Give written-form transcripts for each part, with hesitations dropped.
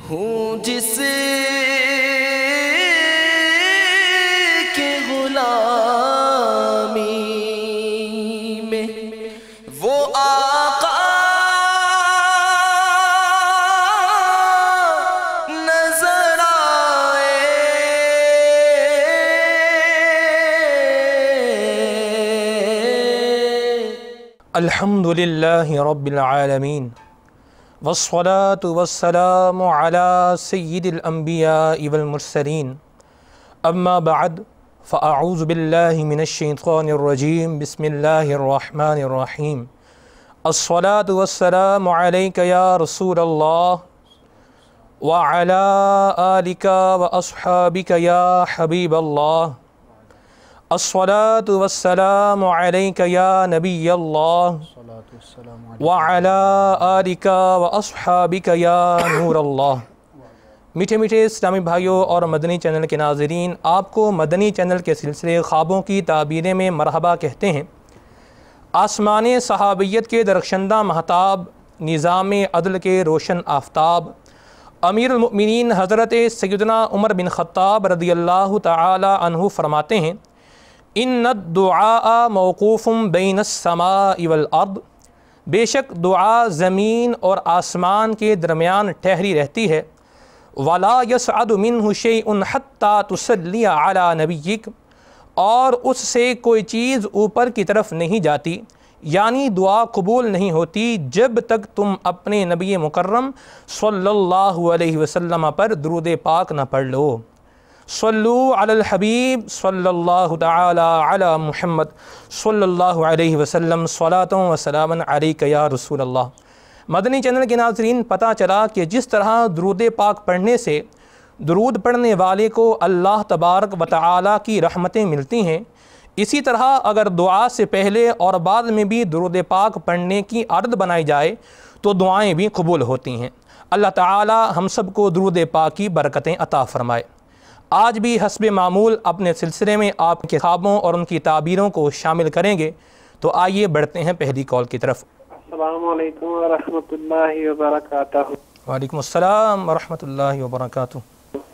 ہوں جس کے غلامی میں وہ آقا نظر آئے. الحمدللہ رب العالمین والصلاة والسلام على سید الانبیاء والمرسلین. اما بعد فاعوذ باللہ من الشیطان الرجیم. بسم اللہ الرحمن الرحیم. الصلاة والسلام علیک یا رسول اللہ وعلى آلک واصحابک یا حبیب اللہ. الصلاة والسلام علیک یا نبی اللہ وعلى آلک واصحابک یا نور اللہ. میٹھے میٹھے اسلامی بھائیوں اور مدنی چینل کے ناظرین، آپ کو مدنی چینل کے سلسلے خوابوں کی تعبیریں میں مرحبا کہتے ہیں. آسمان صحابیت کے درخشندہ مہتاب، نظام عدل کے روشن آفتاب، امیر المؤمنین حضرت سیدنا عمر بن خطاب رضی اللہ تعالی عنہ فرماتے ہیں: ان الدعاء موقوف بین السماء والارض، بے شک دعا زمین اور آسمان کے درمیان ٹھہری رہتی ہے. ولا یصعد منہ شیء حتی تصلی علی نبیک، اور اس سے کوئی چیز اوپر کی طرف نہیں جاتی، یعنی دعا قبول نہیں ہوتی جب تک تم اپنے نبی مکرم صلی اللہ علیہ وسلم پر درود پاک نہ پڑھ لو. صلو علی الحبیب صلی اللہ تعالی علی محمد صلی اللہ علیہ وسلم. صلاۃ و سلام علیک یا رسول اللہ. مدنی چینل کے ناظرین، پتہ چلا کہ جس طرح درود پاک پڑھنے سے درود پڑھنے والے کو اللہ تبارک و تعالی کی رحمتیں ملتی ہیں، اسی طرح اگر دعا سے پہلے اور بعد میں بھی درود پاک پڑھنے کی عادت بنائی جائے تو دعائیں بھی قبول ہوتی ہیں. اللہ تعالی ہم سب کو درود پاک کی برکتیں عطا فرمائے. آج بھی حسب معمول اپنے سلسلے میں آپ کے خوابوں اور ان کی تعبیروں کو شامل کریں گے، تو آئیے بڑھتے ہیں پہلی کال کی طرف. السلام علیکم ورحمۃ اللہ وبرکاتہ. وعلیکم السلام ورحمۃ اللہ وبرکاتہ.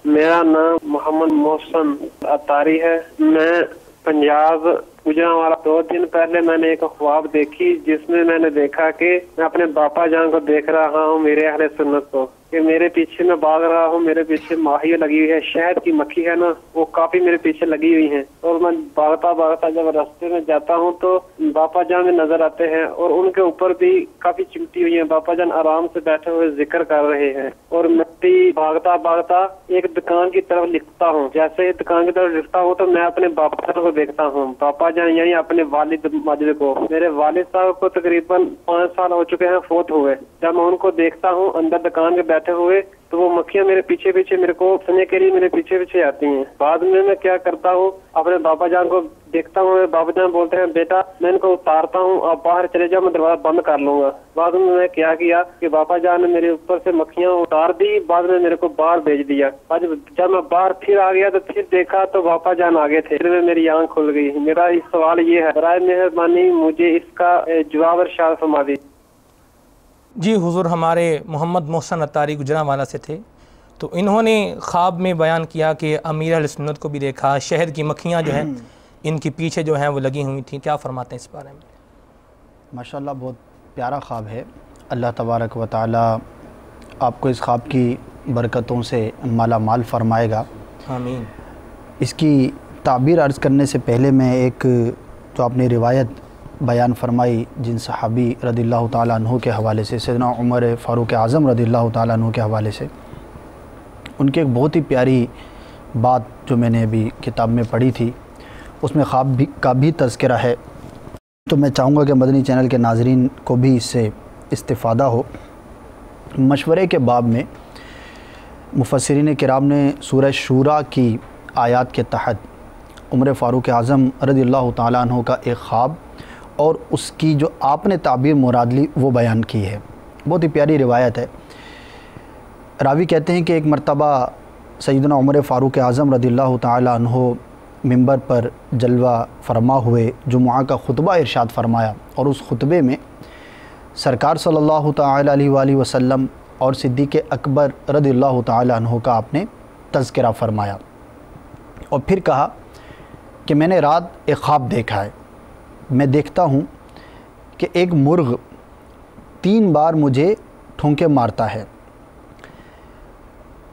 میرا نام محمد محسن عطاری ہے. میں پنجاب گجرانوالہ. 2 دن پہلے میں نے ایک خواب دیکھی جس میں نے دیکھا کہ میں اپنے باپا جان کو دیکھ رہا ہوں، میرے اہل سنت کو، کہ میرے پیچھے میں بھاگ رہا ہوں. میرے پیچھے ماہی لگی ہوئی ہے، شہد کی مکھی ہے نا، وہ کافی میرے پیچھے لگی ہوئی ہیں. اور میں بھاگتا جب راستے میں جاتا ہوں تو باپا جان میں نظر آتے ہیں، اور ان کے اوپر بھی کافی چمٹی ہوئی ہیں. باپا جان آرام سے بیٹھے ہوئے ذکر کر رہے ہیں، اور میں بھی بھاگتا ایک دکان کی طرف لکھتا ہوں. جیسے دکان کی طرف لکھتا ہوں تو میں اپنے باپا جان کو دیکھتا ہوں. باپا جان یعنی اپنے والد ماجد کو. میرے والد صاحب کو تقریباً 5 سال ہو چکے ہیں فوت ہوئے. جب میں ان کو دیکھتا ہوں اندر دکان کے بیٹھے ہوئے تو وہ مکھیاں میرے پیچھے میرے کو سننے کے لیے میرے پیچھے آتی ہیں. بعد میں کیا کرتا ہوں، اپنے باپا جان کو دیکھتا ہوں. بابا جان بولتے ہیں بیٹا میں ان کو اتارتا ہوں، آپ باہر چلے جاؤ، میں دروازہ بند کر لوں گا. بعد میں کیا کہ باپا جان نے میرے اوپر سے مکھیاں اتار دی. بعد میں میرے کو باہر بھیج دیا. جب میں باہر پھر آ گیا تو پھر دیکھا تو باپا جان آگے تھے. پھر میری آنکھ کھل گئی. میرا اس سوال یہ ہے، برائے مہربانی مجھے اس کا جواب ارشاد فرما دی. جی حضور، ہمارے محمد محسن عطاری گجرانوالہ سے تھے، تو انہوں نے خواب میں بیان کیا کہ امیر اہل سنت کو بھی دیکھا، شہد کی مکھیاں جو ہیں ان کی پیچھے جو ہیں وہ لگی ہوئی تھیں. کیا فرماتے ہیں اس بارے میں؟ ماشاءاللہ بہت پیارا خواب ہے. اللہ تبارک و تعالی آپ کو اس خواب کی برکتوں سے مالا مال فرمائے گا. آمین. اس کی تعبیر عرض کرنے سے پہلے میں ایک جو آپ نے روایت بیان فرمائی جن صحابی رضی اللہ تعالیٰ عنہ کے حوالے سے، سیدنا عمر فاروق اعظم رضی اللہ تعالیٰ عنہ کے حوالے سے، ان کی ایک بہت ہی پیاری بات جو میں نے ابھی کتاب میں پڑھی تھی، اس میں خواب کا بھی تذکرہ ہے. تو میں چاہوں گا کہ مدنی چینل کے ناظرین کو بھی اس سے استفادہ ہو. مشورے کے باب میں مفسرین کرام نے سورہ شورا کی آیات کے تحت عمر فاروق اعظم رضی اللہ تعالیٰ عنہ کا ایک خواب اور اس کی جو آپ نے تعبیر مراد لی وہ بیان کی ہے. بہت ہی پیاری روایت ہے. راوی کہتے ہیں کہ ایک مرتبہ سیدنا عمر فاروق اعظم رضی اللہ تعالیٰ عنہ ممبر پر جلوہ فرما ہوئے جمعہ کا خطبہ ارشاد فرمایا، اور اس خطبے میں سرکار صلی اللہ تعالیٰ علیہ وآلہ وسلم اور صدیق اکبر رضی اللہ تعالیٰ عنہ کا آپ نے تذکرہ فرمایا، اور پھر کہا کہ میں نے رات ایک خواب دیکھا ہے، میں دیکھتا ہوں کہ ایک مرغ 3 بار مجھے ٹھونکے مارتا ہے،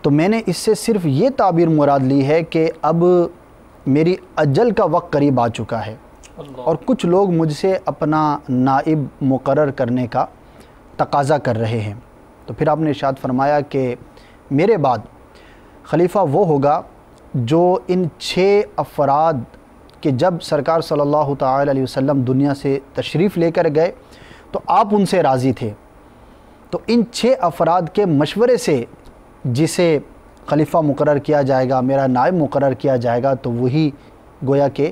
تو میں نے اس سے صرف یہ تعبیر مراد لی ہے کہ اب میری اجل کا وقت قریب آ چکا ہے، اور کچھ لوگ مجھ سے اپنا نائب مقرر کرنے کا تقاضا کر رہے ہیں۔ تو پھر آپ نے ارشاد فرمایا کہ میرے بعد خلیفہ وہ ہوگا جو ان 6 افراد کہ جب سرکار صلی اللہ تعالی علیہ وسلم دنیا سے تشریف لے کر گئے تو آپ ان سے راضی تھے، تو ان 6 افراد کے مشورے سے جسے خلیفہ مقرر کیا جائے گا، میرا نائب مقرر کیا جائے گا، تو وہی گویا کہ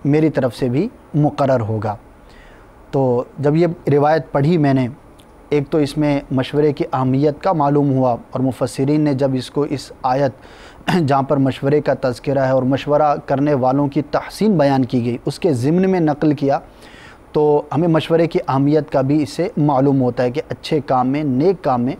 میری طرف سے بھی مقرر ہوگا۔ تو جب یہ روایت پڑھی میں نے، ایک تو اس میں مشورے کی اہمیت کا معلوم ہوا، اور مفسرین نے جب اس کو اس آیت جہاں پر مشورے کا تذکرہ ہے اور مشورہ کرنے والوں کی تحسین بیان کی گئی اس کے ضمن میں نقل کیا، تو ہمیں مشورے کی اہمیت کا بھی اس سے معلوم ہوتا ہے کہ اچھے کام میں، نیک کام میں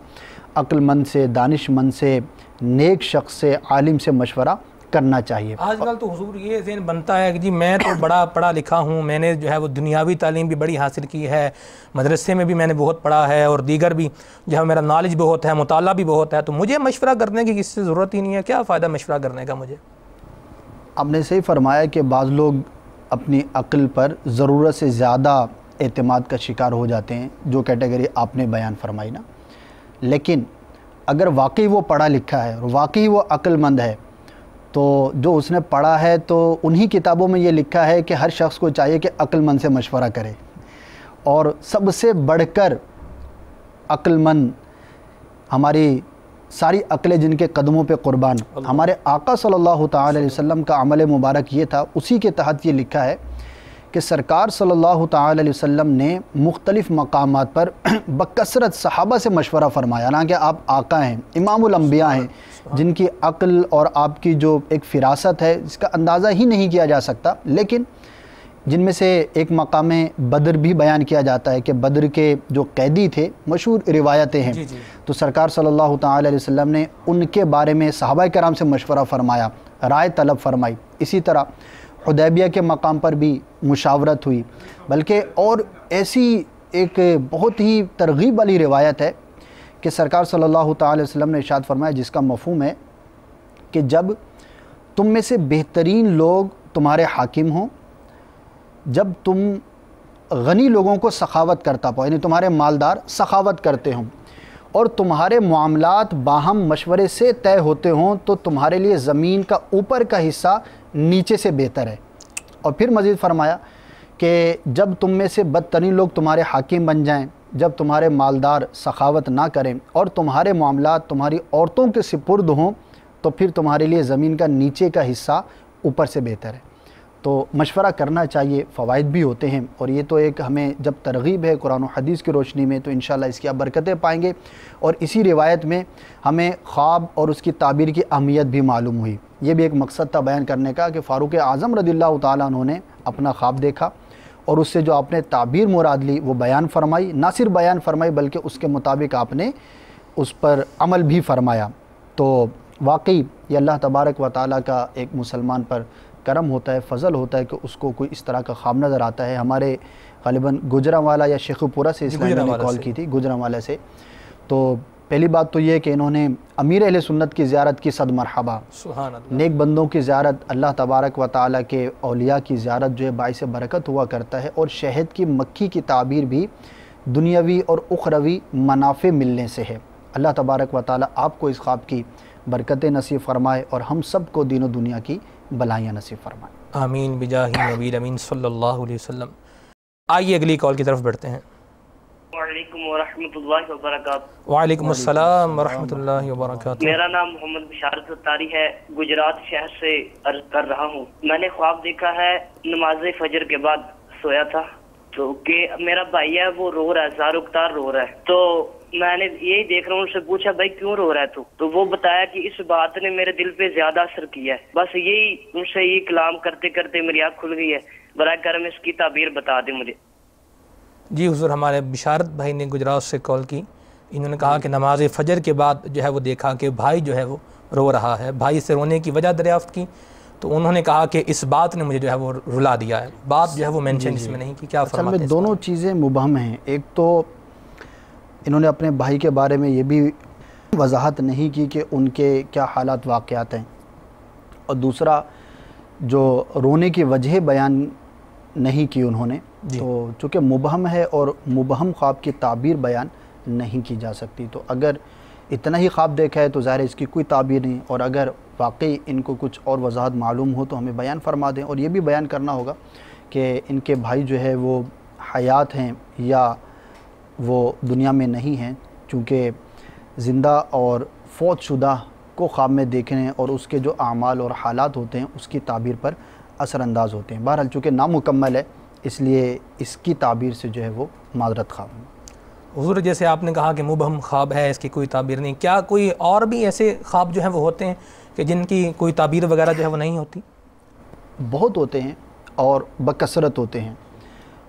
عقل مند سے، دانش مند سے، نیک شخص سے، عالم سے مشورہ کرنا چاہیے۔ آج کل تو حضور یہ ذہن بنتا ہے کہ جی میں تو بڑا پڑھا لکھا ہوں، میں نے جو ہے وہ دنیاوی تعلیم بھی بڑی حاصل کی ہے، مدرسے میں بھی میں نے بہت پڑھا ہے، اور دیگر بھی جو ہے میرا نالج بہت ہے، مطالعہ بھی بہت ہے، تو مجھے مشورہ کرنے کی کسی سے ضرورت ہی نہیں ہے، کیا فائدہ مشورہ کرنے کا مجھے؟ آپ نے صحیح فرمایا کہ بعض لوگ اپنی عقل پر ضرورت سے زیادہ اعتماد کا شکار ہو جاتے ہیں، جو کیٹیگری آپ نے بیان فرمائی نا، لیکن اگر واقعی وہ پڑھا لکھا ہے اور واقعی وہ عقل مند ہے، تو جو اس نے پڑھا ہے تو انہی کتابوں میں یہ لکھا ہے کہ ہر شخص کو چاہیے کہ عقل مند سے مشورہ کرے، اور سب سے بڑھ کر عقل مند ہماری ساری عقلیں جن کے قدموں پہ قربان، ہمارے آقا صلی اللہ تعالی علیہ وسلم کا عمل مبارک یہ تھا، اسی کے تحت یہ لکھا ہے کہ سرکار صلی اللہ تعالی علیہ وسلم نے مختلف مقامات پر بکثرت صحابہ سے مشورہ فرمایا، حالانکہ آپ آقا ہیں، امام الانبیاء ہیں، جن کی عقل اور آپ کی جو ایک فراست ہے جس کا اندازہ ہی نہیں کیا جا سکتا، لیکن جن میں سے ایک مقام بدر بھی بیان کیا جاتا ہے کہ بدر کے جو قیدی تھے، مشہور روایتیں ہیں، تو سرکار صلی اللہ تعالی علیہ وسلم نے ان کے بارے میں صحابہ کرام سے مشورہ فرمایا، رائے طلب فرمائی۔ اسی طرح حدیبیہ کے مقام پر بھی مشاورت ہوئی، بلکہ اور ایسی ایک بہت ہی ترغیب والی روایت ہے کہ سرکار صلی اللہ تعالی وسلم نے ارشاد فرمایا، جس کا مفہوم ہے کہ جب تم میں سے بہترین لوگ تمہارے حاکم ہوں، جب تم غنی لوگوں کو سخاوت کرتا پاؤ، یعنی تمہارے مالدار سخاوت کرتے ہوں، اور تمہارے معاملات باہم مشورے سے طے ہوتے ہوں، تو تمہارے لیے زمین کا اوپر کا حصہ نیچے سے بہتر ہے۔ اور پھر مزید فرمایا کہ جب تم میں سے بدترین لوگ تمہارے حاکم بن جائیں، جب تمہارے مالدار سخاوت نہ کریں اور تمہارے معاملات تمہاری عورتوں کے سپرد ہوں، تو پھر تمہارے لیے زمین کا نیچے کا حصہ اوپر سے بہتر ہے۔ تو مشورہ کرنا چاہیے، فوائد بھی ہوتے ہیں، اور یہ تو ایک ہمیں جب ترغیب ہے قرآن و حدیث کی روشنی میں، تو انشاءاللہ اس کی آپ برکتیں پائیں گے۔ اور اسی روایت میں ہمیں خواب اور اس کی تعبیر کی اہمیت بھی معلوم ہوئی۔ یہ بھی ایک مقصد تھا بیان کرنے کا کہ فاروق اعظم رضی اللہ تعالیٰ عنہ نے اپنا خواب دیکھا، اور اس سے جو آپ نے تعبیر مراد لی وہ بیان فرمائی، نہ صرف بیان فرمائی بلکہ اس کے مطابق آپ نے اس پر عمل بھی فرمایا۔ تو واقعی یہ اللہ تبارک و تعالیٰ کا ایک مسلمان پر کرم ہوتا ہے، فضل ہوتا ہے کہ اس کو کوئی اس طرح کا خواب نظر آتا ہے۔ ہمارے غالباً گجرانوالہ یا شیخ پورہ سے اسلام نے کال کی تھی، گجرانوالہ سے، تو پہلی بات تو یہ کہ انہوں نے امیر اہل سنت کی زیارت کی، صد مرحبا۔ سبحان اللہ۔ نیک بندوں کی زیارت، اللہ تبارک و تعالیٰ کے اولیاء کی زیارت جو ہے باعث برکت ہوا کرتا ہے، اور شہد کی مکھی کی تعبیر بھی دنیاوی اور اخروی منافع ملنے سے ہے۔ اللہ تبارک و تعالیٰ آپ کو اس خواب کی برکت نصیب فرمائے، اور ہم سب کو دین و دنیا کی بلائیاں نصیب فرمائے۔ آمین بجاہ نبی امین صلی اللہ علیہ وسلم۔ آئیے اگلی کال کی طرف بڑھتے ہیں۔ وعلیکم ورحمۃ اللہ وبرکاتہ۔ وعلیکم السلام ورحمۃ اللہ وبرکاتہ۔ میرا نام محمد بشارت اتاری ہے، گجرات شہر سے عرض کر رہا ہوں۔ میں نے خواب دیکھا ہے، نماز فجر کے بعد سویا تھا، تو کہ میرا بھائی ہے وہ رو رہا ہے، زاروکتار رو رہا ہے، تو میں نے یہی دیکھ رہا ہوں، ان سے پوچھا بھائی کیوں رو رہا ہے تو وہ بتایا کہ اس بات نے میرے دل پہ زیادہ اثر کیا ہے۔ بس یہی ان سے یہ کلام کرتے کرتے میری آنکھ کھل گئی ہے، برائے کرم اس کی تعبیر بتا دیں مجھے۔ جی حضور، ہمارے بشارت بھائی نے گجرات سے کال کی، انہوں نے کہا کہ نماز فجر کے بعد جو ہے وہ دیکھا کہ بھائی جو ہے وہ رو رہا ہے، بھائی سے رونے کی وجہ دریافت کی، تو انہوں نے کہا کہ اس بات نے مجھے جو ہے وہ رلا دیا ہے، بات جو ہے وہ مینشن اس میں نہیں کی، کیا فرماتے ہیں؟ اصل میں دونوں چیزیں مبہم ہیں. ایک تو انہوں نے اپنے بھائی کے بارے میں یہ بھی وضاحت نہیں کی کہ ان کے کیا حالات واقعات ہیں، اور دوسرا جو رونے کی وجہ بیان نہیں کی انہوں نے. تو چونکہ مبہم ہے اور مبہم خواب کی تعبیر بیان نہیں کی جا سکتی، تو اگر اتنا ہی خواب دیکھا ہے تو ظاہر ہے اس کی کوئی تعبیر نہیں، اور اگر واقعی ان کو کچھ اور وضاحت معلوم ہو تو ہمیں بیان فرما دیں. اور یہ بھی بیان کرنا ہوگا کہ ان کے بھائی جو ہے وہ حیات ہیں یا وہ دنیا میں نہیں ہیں، چونکہ زندہ اور فوت شدہ کو خواب میں دیکھنے اور اس کے جو اعمال اور حالات ہوتے ہیں اس کی تعبیر پر اثر انداز ہوتے ہیں. بہرحال چونکہ نامکمل ہے اس لیے اس کی تعبیر سے جو ہے وہ معذرت خواہ ہوں. حضور جیسے آپ نے کہا کہ مبہم خواب ہے، اس کی کوئی تعبیر نہیں، کیا کوئی اور بھی ایسے خواب جو ہیں وہ ہوتے ہیں کہ جن کی کوئی تعبیر وغیرہ جو ہے وہ نہیں ہوتی؟ بہت ہوتے ہیں اور بکثرت ہوتے ہیں،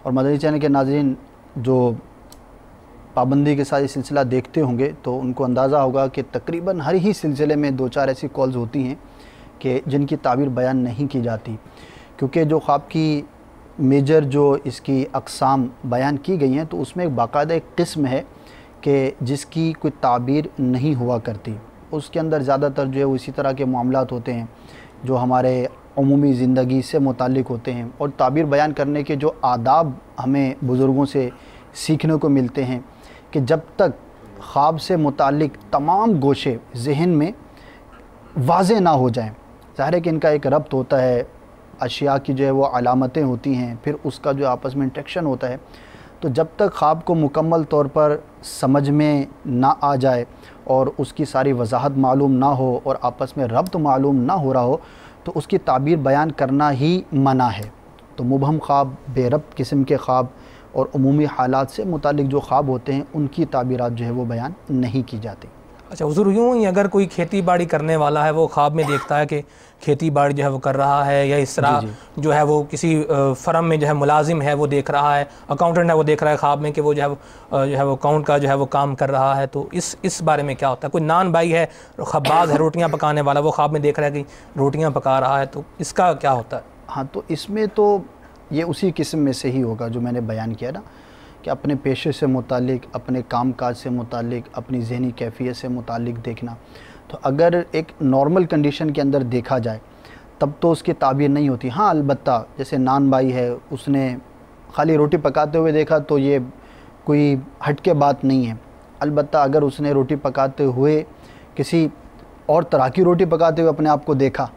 اور مدنی چینل کے ناظرین جو پابندی کے ساتھ یہ سلسلہ دیکھتے ہوں گے تو ان کو اندازہ ہوگا کہ تقریباً ہر ہی سلسلے میں 2-4 ایسی کالز ہوتی ہیں کہ جن کی تعبیر بیان نہیں کی جاتی، کیونکہ جو خواب کی میجر جو اس کی اقسام بیان کی گئی ہیں تو اس میں ایک باقاعدہ ایک قسم ہے کہ جس کی کوئی تعبیر نہیں ہوا کرتی. اس کے اندر زیادہ تر جو ہے وہ اسی طرح کے معاملات ہوتے ہیں جو ہمارے عمومی زندگی سے متعلق ہوتے ہیں، اور تعبیر بیان کرنے کے جو آداب ہمیں بزرگوں سے سیکھنے کو ملتے ہیں کہ جب تک خواب سے متعلق تمام گوشے ذہن میں واضح نہ ہو جائیں، ظاہر ہے کہ ان کا ایک ربط ہوتا ہے، اشیاء کی جو ہے وہ علامتیں ہوتی ہیں، پھر اس کا جو آپس میں انٹریکشن ہوتا ہے، تو جب تک خواب کو مکمل طور پر سمجھ میں نہ آ جائے اور اس کی ساری وضاحت معلوم نہ ہو اور آپس میں ربط معلوم نہ ہو رہا ہو تو اس کی تعبیر بیان کرنا ہی منع ہے. تو مبہم خواب، بے ربط قسم کے خواب اور عمومی حالات سے متعلق جو خواب ہوتے ہیں ان کی تعبیرات جو ہے وہ بیان نہیں کی جاتی. اچھا حضور، یوں ہی اگر کوئی کھیتی باڑی کرنے والا ہے وہ خواب میں دیکھتا ہے کہ کھیتی باڑی جو ہے وہ کر رہا ہے، یا اس طرح جو ہے وہ کسی فرم میں جو ہے ملازم ہے وہ دیکھ رہا ہے، اکاؤنٹنٹ ہے وہ دیکھ رہا ہے خواب میں کہ وہ جو ہے وہ اکاؤنٹ کا جو ہے وہ کام کر رہا ہے، تو اس بارے میں کیا ہوتا ہے؟ کوئی نان بھائی ہے، خباز ہے روٹیاں پکانے والا، وہ خواب میں دیکھ رہا ہے کہ روٹیاں پکا رہا ہے، تو اس کا کیا ہوتا ہے؟ ہاں، تو اس میں تو یہ اسی قسم میں سے ہی ہوگا جو میں نے بیان کیا نا، کہ اپنے پیشے سے متعلق، اپنے کام کاج سے متعلق، اپنی ذہنی کیفیت سے متعلق دیکھنا. تو اگر ایک نارمل کنڈیشن کے اندر دیکھا جائے تب تو اس کی تعبیر نہیں ہوتی. ہاں البتہ جیسے نان بھائی ہے، اس نے خالی روٹی پکاتے ہوئے دیکھا تو یہ کوئی ہٹ کے بات نہیں ہے. البتہ اگر اس نے روٹی پکاتے ہوئے کسی اور طرح کی روٹی پکاتے ہوئے اپنے آپ کو دیکھا،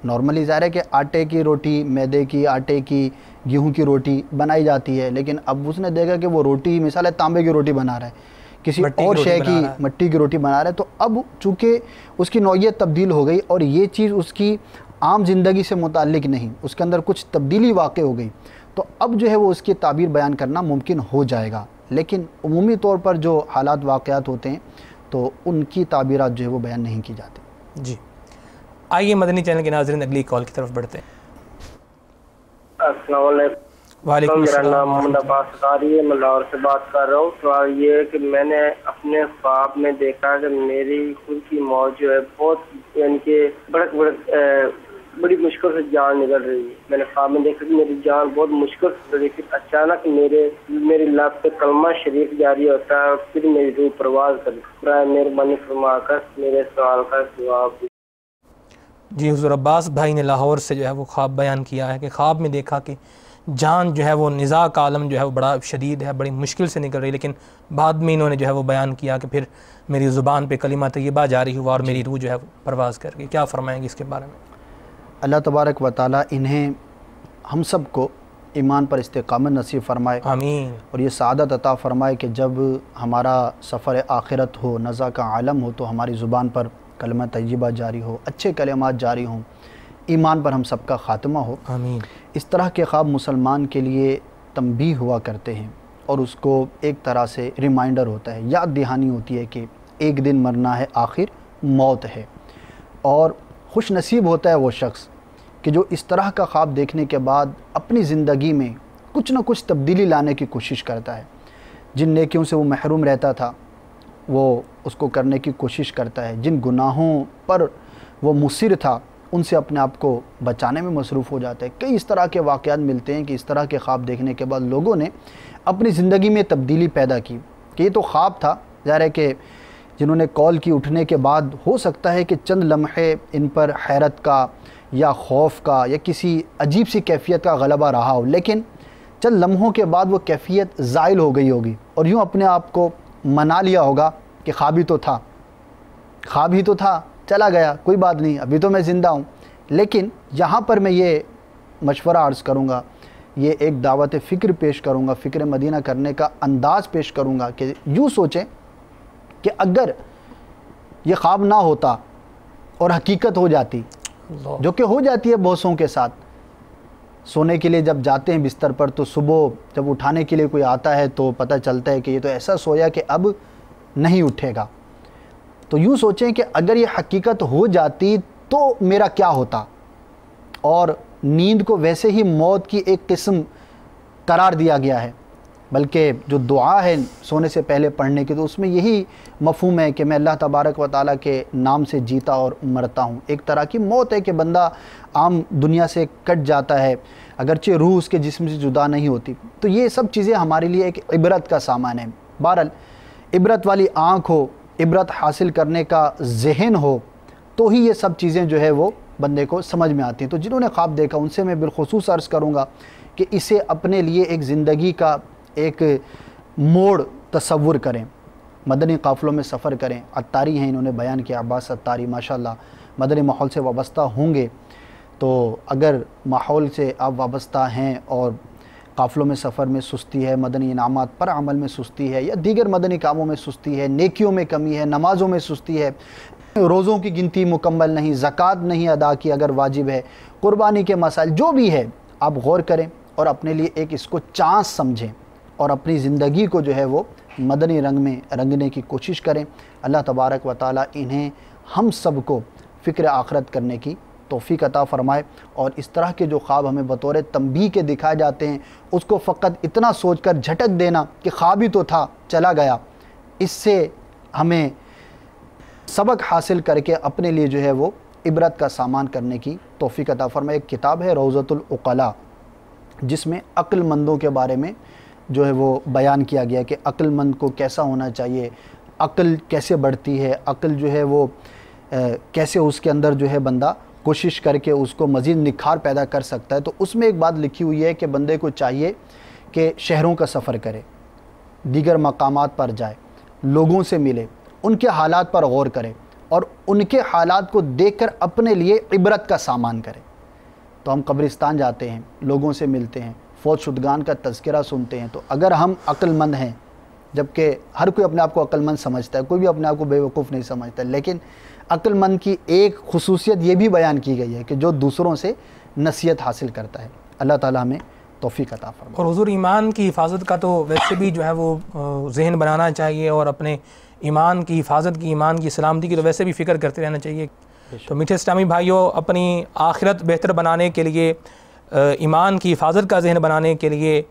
نارملی ظاہر ہے کہ آٹے کی روٹی، میدے کی، آٹے کی، گیہوں کی روٹی بنائی جاتی ہے، لیکن اب اس نے دیکھا کہ وہ روٹی مثال ہے تانبے کی روٹی بنا رہا ہے، کسی اور شے کی مٹی کی روٹی بنا رہا ہے، تو اب چونکہ اس کی نوعیت تبدیل ہو گئی اور یہ چیز اس کی عام زندگی سے متعلق نہیں، اس کے اندر کچھ تبدیلی واقع ہو گئی، تو اب جو ہے وہ اس کی تعبیر بیان کرنا ممکن ہو جائے گا. لیکن عمومی طور پر جو حالات واقعات ہوتے ہیں تو ان کی تعبیرات جو ہے وہ بیان نہیں کی جاتی. جی آئیے مدنی چینل کے ناظرین اگلی کال کی طرف بڑھتے ہیں. السلام علیکم. وعلیکم میرا السلام. نام محمد عباس قاری ہے، میں لاہور سے بات کر رہا ہوں. سوال یہ ہے کہ میں نے اپنے خواب میں دیکھا کہ میری خود کی موت جو ہے بہت یعنی کہ بڑی مشکل سے جان نکل رہی ہے. میں نے خواب میں دیکھا کہ میری جان بہت مشکل سے رہی، پھر اچانک میری لب پہ کلمہ شریف جاری ہوتا ہے اور پھر میری روح پرواز کرتی. برائے مہربانی فرما کر میرے سوال کا جواب. جی حضور عباس بھائی نے لاہور سے جو ہے وہ خواب بیان کیا ہے کہ خواب میں دیکھا کہ جان جو ہے وہ نزاع کا عالم جو ہے وہ بڑا شدید ہے، بڑی مشکل سے نکل رہی، لیکن بعد میں انہوں نے جو ہے وہ بیان کیا کہ پھر میری زبان پہ کلمہ طیبہ جاری ہوا اور میری روح جو ہے وہ پرواز کر گئی. کیا فرمائیں گے اس کے بارے میں؟ اللہ تبارک و تعالیٰ انہیں ہم سب کو ایمان پر استقامت نصیب فرمائے، آمین. اور یہ سعادت عطا فرمائے کہ جب ہمارا سفر آخرت ہو، نزا کا عالم ہو، تو ہماری زبان پر کلمہ طیبہ جاری ہو، اچھے کلمات جاری ہوں، ایمان پر ہم سب کا خاتمہ ہو. آمین. اس طرح کے خواب مسلمان کے لیے تنبیہ ہوا کرتے ہیں اور اس کو ایک طرح سے ریمائنڈر ہوتا ہے، یاد دہانی ہوتی ہے کہ ایک دن مرنا ہے، آخر موت ہے. اور خوش نصیب ہوتا ہے وہ شخص کہ جو اس طرح کا خواب دیکھنے کے بعد اپنی زندگی میں کچھ نہ کچھ تبدیلی لانے کی کوشش کرتا ہے. جن نیکیوں سے وہ محروم رہتا تھا وہ اس کو کرنے کی کوشش کرتا ہے، جن گناہوں پر وہ مصر تھا ان سے اپنے آپ کو بچانے میں مصروف ہو جاتا ہے۔ کئی اس طرح کے واقعات ملتے ہیں کہ اس طرح کے خواب دیکھنے کے بعد لوگوں نے اپنی زندگی میں تبدیلی پیدا کی کہ یہ تو خواب تھا، ظاہر ہے کہ جنہوں نے کال کی اٹھنے کے بعد ہو سکتا ہے کہ چند لمحے ان پر حیرت کا یا خوف کا یا کسی عجیب سی کیفیت کا غلبہ رہا ہو، لیکن چند لمحوں کے بعد وہ کیفیت زائل ہو گئی ہوگی اور یوں اپنے آپ کو منا لیا ہوگا کہ خواب ہی تو تھا، خواب ہی تو تھا، چلا گیا، کوئی بات نہیں، ابھی تو میں زندہ ہوں۔ لیکن یہاں پر میں یہ مشورہ عرض کروں گا، یہ ایک دعوت فکر پیش کروں گا، فکر مدینہ کرنے کا انداز پیش کروں گا کہ یوں سوچیں کہ اگر یہ خواب نہ ہوتا اور حقیقت ہو جاتی، جو کہ ہو جاتی ہے بہتوں کے ساتھ، سونے کے لیے جب جاتے ہیں بستر پر تو صبح جب اٹھانے کے لیے کوئی آتا ہے تو پتہ چلتا ہے کہ یہ تو ایسا سویا کہ اب نہیں اٹھے گا۔ تو یوں سوچیں کہ اگر یہ حقیقت ہو جاتی تو میرا کیا ہوتا، اور نیند کو ویسے ہی موت کی ایک قسم قرار دیا گیا ہے، بلکہ جو دعا ہے سونے سے پہلے پڑھنے کی تو اس میں یہی مفہوم ہے کہ میں اللہ تبارک و تعالیٰ کے نام سے جیتا اور مرتا ہوں۔ ایک طرح کی موت ہے کہ بندہ عام دنیا سے کٹ جاتا ہے، اگرچہ روح اس کے جسم سے جدا نہیں ہوتی۔ تو یہ سب چیزیں ہمارے لیے ایک عبرت کا سامان ہے۔ بہرحال عبرت والی آنکھ ہو، عبرت حاصل کرنے کا ذہن ہو تو ہی یہ سب چیزیں جو ہے وہ بندے کو سمجھ میں آتی ہیں۔ تو جنہوں نے خواب دیکھا ان سے میں بالخصوص عرض کروں گا کہ اسے اپنے لیے ایک زندگی کا ایک موڑ تصور کریں، مدنی قافلوں میں سفر کریں۔ عطاری ہیں، انہوں نے بیان کیا، عباس عطاری ماشاءاللہ مدنی ماحول سے وابستہ ہوں گے، تو اگر ماحول سے آپ وابستہ ہیں اور قافلوں میں سفر میں سستی ہے، مدنی انعامات پر عمل میں سستی ہے، یا دیگر مدنی کاموں میں سستی ہے، نیکیوں میں کمی ہے، نمازوں میں سستی ہے، روزوں کی گنتی مکمل نہیں، زکوٰۃ نہیں ادا کی اگر واجب ہے، قربانی کے مسائل جو بھی ہے، آپ غور کریں اور اپنے لیے ایک اس کو چانس سمجھیں اور اپنی زندگی کو جو ہے وہ مدنی رنگ میں رنگنے کی کوشش کریں۔ اللہ تبارک و تعالیٰ انہیں ہم سب کو فکر آخرت کرنے کی توفیق عطا فرمائے، اور اس طرح کے جو خواب ہمیں بطور تنبیہ کے دکھائے جاتے ہیں اس کو فقط اتنا سوچ کر جھٹک دینا کہ خواب ہی تو تھا، چلا گیا، اس سے ہمیں سبق حاصل کر کے اپنے لیے جو ہے وہ عبرت کا سامان کرنے کی توفیق عطا فرمائے۔ ایک کتاب ہے روضۃ العقلاء، جس میں عقل مندوں کے بارے میں جو ہے وہ بیان کیا گیا کہ عقل مند کو کیسا ہونا چاہیے، عقل کیسے بڑھتی ہے، عقل جو ہے وہ کیسے اس کے اندر جو ہے بندہ کوشش کر کے اس کو مزید نکھار پیدا کر سکتا ہے۔ تو اس میں ایک بات لکھی ہوئی ہے کہ بندے کو چاہیے کہ شہروں کا سفر کرے، دیگر مقامات پر جائے، لوگوں سے ملے، ان کے حالات پر غور کرے اور ان کے حالات کو دیکھ کر اپنے لیے عبرت کا سامان کرے۔ تو ہم قبرستان جاتے ہیں، لوگوں سے ملتے ہیں، فوت شدگان کا تذکرہ سنتے ہیں، تو اگر ہم عقل مند ہیں، جبکہ ہر کوئی اپنے آپ کو عقل مند سمجھتا ہے، کوئی بھی اپنے آپ کو بے وقوف نہیں سمجھتا، لیکن عقل مند کی ایک خصوصیت یہ بھی بیان کی گئی ہے کہ جو دوسروں سے نصیحت حاصل کرتا ہے۔ اللہ تعالیٰ ہمیں توفیق عطا فرمائے۔ اور حضور ایمان کی حفاظت کا تو ویسے بھی جو ہے وہ ذہن بنانا چاہیے، اور اپنے ایمان کی حفاظت کی، ایمان کی سلامتی کی تو ویسے بھی فکر کرتے رہنا چاہیے۔ تو میٹھے اسلامی بھائیوں، اپنی آخرت بہتر بنانے کے لیے، ایمان کی حفاظت کا ذہن بنانے کے لیے،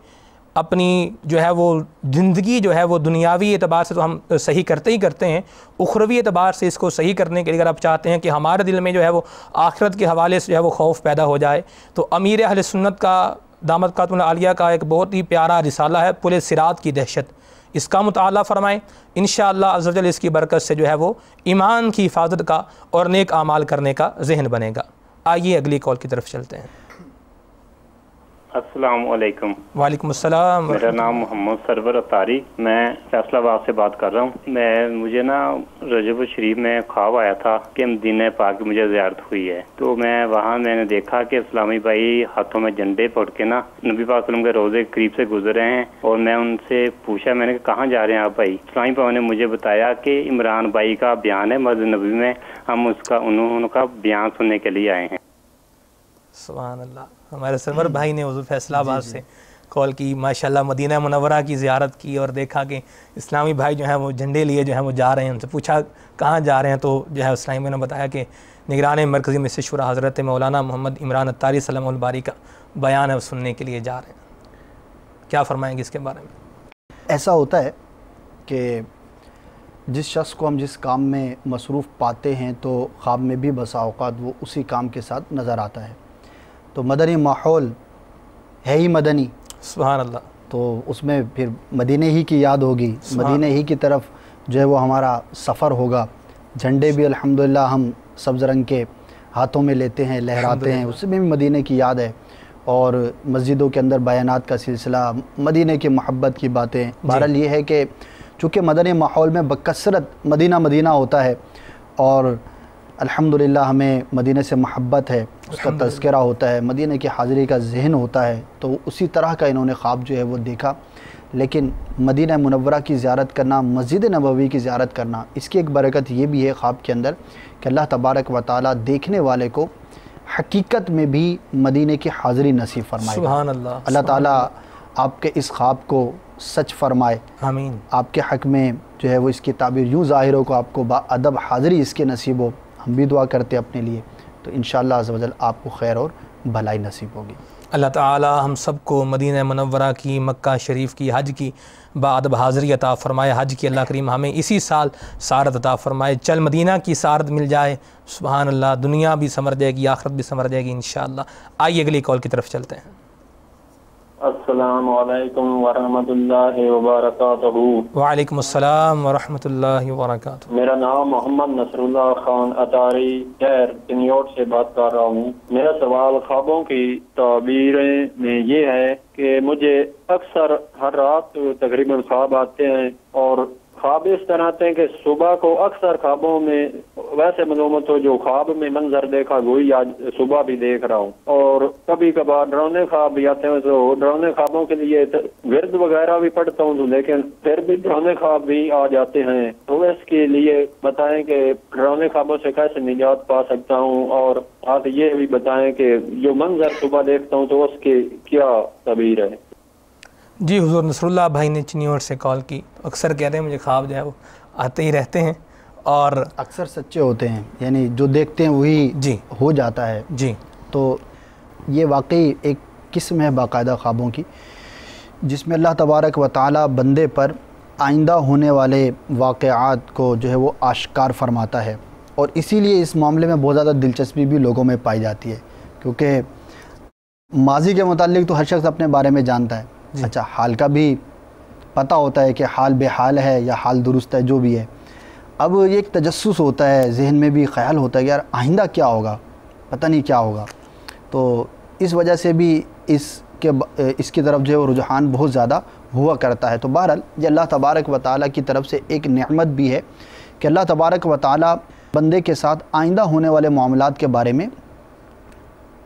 اپنی جو ہے وہ زندگی جو ہے وہ دنیاوی اعتبار سے تو ہم صحیح کرتے ہی کرتے ہیں، اخروی اعتبار سے اس کو صحیح کرنے کے لیے اگر آپ چاہتے ہیں کہ ہمارے دل میں جو ہے وہ آخرت کے حوالے سے جو ہے وہ خوف پیدا ہو جائے، تو امیر اہل سنت کا دامت قاتم العالیہ کا ایک بہت ہی پیارا رسالہ ہے پل صراط کی دہشت، اس کا مطالعہ فرمائیں، انشاءاللہ عز و جل اس کی برکت سے جو ہے وہ ایمان کی حفاظت کا اور نیک اعمال کرنے کا ذہن بنے گا۔ آئیے اگلی کال کی طرف چلتے ہیں۔ السلام علیکم۔ وعلیکم السلام۔ میرا نام محمد سرور عطاری، میں فیصلہ آباد سے بات کر رہا ہوں۔ مجھے نا رجب شریف میں خواب آیا تھا کہ مدینہ پاک کی مجھے زیارت ہوئی ہے، تو میں نے دیکھا کہ اسلامی بھائی ہاتھوں میں جھنڈے پکڑ کے نا نبی پاک صلی اللہ علیہ وسلم کے روزے کے قریب سے گزر رہے ہیں، اور میں ان سے پوچھا، میں نے کہا کہاں جا رہے ہیں آپ بھائی؟ اسلامی بھائی نے مجھے بتایا کہ عمران بھائی کا بیان ہے مسجد نبوی میں، ہم انہوں کا بیان سننے کے لیے آئے ہیں۔ سبحان اللہ۔ ہمارے سرور بھائی نے حضور فیصلہ آباد سے کال کی، ماشاءاللہ مدینہ منورہ کی زیارت کی، اور دیکھا کہ اسلامی بھائی جو ہیں وہ جھنڈے لیے جو ہیں وہ جا رہے ہیں۔ ان سے پوچھا کہاں جا رہے ہیں، تو جو ہے اسلامی بھائی نے بتایا کہ نگران مرکزی مجلس شورا حضرت مولانا محمد عمران عطاری سلام الباری کا بیان ہے وہ سننے کے لیے جا رہے ہیں۔ کیا فرمائیں گے اس کے بارے میں؟ ایسا ہوتا ہے کہ جس شخص کو ہم جس کام میں مصروف پاتے ہیں تو خواب میں بھی بسا اوقات وہ اسی کام کے ساتھ نظر آتا ہے. تو مدنی ماحول ہے ہی مدنی، سبحان اللہ، تو اس میں پھر مدینے ہی کی یاد ہوگی، مدینے ہی کی طرف جو ہے وہ ہمارا سفر ہوگا. جھنڈے بھی الحمدللہ ہم سبز رنگ کے ہاتھوں میں لیتے ہیں، لہراتے ہیں، اس میں بھی مدینے کی یاد ہے. اور مسجدوں کے اندر بیانات کا سلسلہ، مدینے کی محبت کی باتیں. بہرحال یہ ہے کہ چونکہ مدنی ماحول میں بکثرت مدینہ مدینہ ہوتا ہے اور الحمدللہ ہمیں مدینے سے محبت ہے، اس کا تذکرہ ہوتا ہے، مدینے کی حاضری کا ذہن ہوتا ہے، تو اسی طرح کا انہوں نے خواب جو ہے وہ دیکھا. لیکن مدینہ منورہ کی زیارت کرنا، مسجد نبوی کی زیارت کرنا، اس کی ایک برکت یہ بھی ہے خواب کے اندر کہ اللہ تبارک و تعالیٰ دیکھنے والے کو حقیقت میں بھی مدینے کی حاضری نصیب فرمائے. سبحان اللہ. اللہ تعالیٰ آپ کے اس خواب کو سچ فرمائے. آمین. آپ کے حق میں جو ہے وہ اس کی تعبیر یوں ظاہر ہو کہ آپ کو با ادب حاضری اس کے نصیب ہو. ہم بھی دعا کرتے اپنے لیے، تو انشاءاللہ عز و جل آپ کو خیر اور بھلائی نصیب ہوگی. اللہ تعالی ہم سب کو مدینہ منورہ کی، مکہ شریف کی، حج کی بادب حاضری عطا فرمائے. حج کی اللہ کریم ہمیں اسی سال سعادت عطا فرمائے. چل مدینہ کی سعادت مل جائے. سبحان اللہ، دنیا بھی سنور جائے گی، آخرت بھی سنور جائے گی انشاءاللہ. آئیے اگلی کال کی طرف چلتے ہیں. السلام علیکم ورحمۃ اللہ وبرکاتہ. وعلیکم السلام ورحمۃ اللہ وبرکاتہ. میرا نام محمد نصر اللہ خان اطاری شہر چنیوٹ سے بات کر رہا ہوں. میرا سوال خوابوں کی تعبیریں میں یہ ہے کہ مجھے اکثر ہر رات تقریباً خواب آتے ہیں، اور خواب اس طرح آتے ہیں کہ صبح کو اکثر خوابوں میں ویسے معلومات ہو جو خواب میں منظر دیکھا وہی آج صبح بھی دیکھ رہا ہوں. اور کبھی کبھار ڈراؤنے خواب بھی آتے ہیں، تو ڈراؤنے خوابوں کے لیے ورد وغیرہ بھی پڑھتا ہوں، لیکن پھر بھی ڈراؤنے خواب بھی آ جاتے ہیں. تو اس کے لیے بتائیں کہ ڈراؤنے خوابوں سے کیسے نجات پا سکتا ہوں، اور آپ یہ بھی بتائیں کہ جو منظر صبح دیکھتا ہوں تو اس کی کیا تعبیر ہے. جی حضور نصر اللہ بھائی نے چنیوٹ سے کال کی. اکثر کہتے ہیں مجھے خواب جو ہے وہ آتے ہی رہتے ہیں اور اکثر سچے ہوتے ہیں، یعنی جو دیکھتے ہیں وہی جی ہو جاتا ہے. جی تو یہ واقعی ایک قسم ہے باقاعدہ خوابوں کی، جس میں اللہ تبارک و تعالیٰ بندے پر آئندہ ہونے والے واقعات کو جو ہے وہ آشکار فرماتا ہے. اور اسی لیے اس معاملے میں بہت زیادہ دلچسپی بھی لوگوں میں پائی جاتی ہے، کیونکہ ماضی کے متعلق تو ہر شخص اپنے بارے میں جانتا ہے. اچھا، حال کا بھی پتہ ہوتا ہے کہ حال بے حال ہے یا حال درست ہے، جو بھی ہے. اب یہ ایک تجسس ہوتا ہے، ذہن میں بھی خیال ہوتا ہے کہ یار آئندہ کیا ہوگا، پتہ نہیں کیا ہوگا. تو اس وجہ سے بھی اس کی طرف جو ہے وہ رجحان بہت زیادہ ہوا کرتا ہے. تو بہرحال یہ اللہ تبارک و تعالیٰ کی طرف سے ایک نعمت بھی ہے کہ اللہ تبارک و تعالیٰ بندے کے ساتھ آئندہ ہونے والے معاملات کے بارے میں